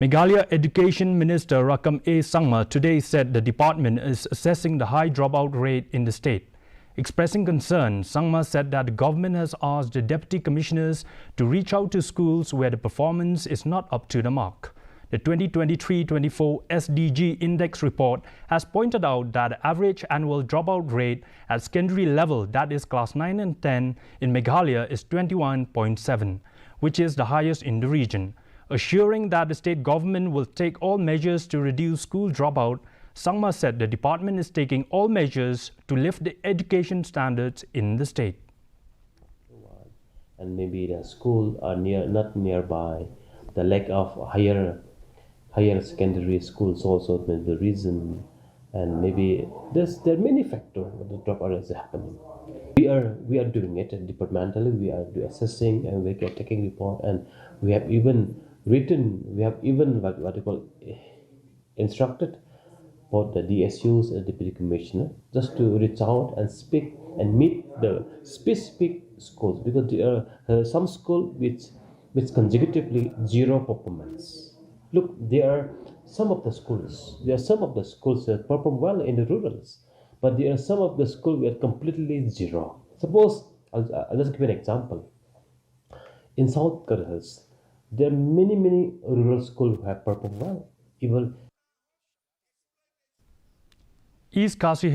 Meghalaya Education Minister Rakam A. Sangma today said the department is assessing the high dropout rate in the state. Expressing concern, Sangma said that the government has asked the deputy commissioners to reach out to schools where the performance is not up to the mark. The 2023-24 SDG Index report has pointed out that the average annual dropout rate at secondary level, that is class 9 and 10, in Meghalaya is 21.7, which is the highest in the region. Assuring that the state government will take all measures to reduce school dropout, Sangma said the department is taking all measures to lift the education standards in the state. And maybe the school are not nearby. The lack of higher secondary schools also may be the reason. And maybe there are many factors where the dropout is happening. We are doing it departmentally. We are assessing and we are taking report, and we have even instructed both the DSUs and the deputy commissioner just to reach out and speak and meet the specific schools, because there are some schools which consecutively zero performance. Look, there are some of the schools that perform well in the rurals, but there are some of the schools where completely zero. Suppose I'll just give an example. In South Kerala, there are many rural schools who have performed well. Even East Kasi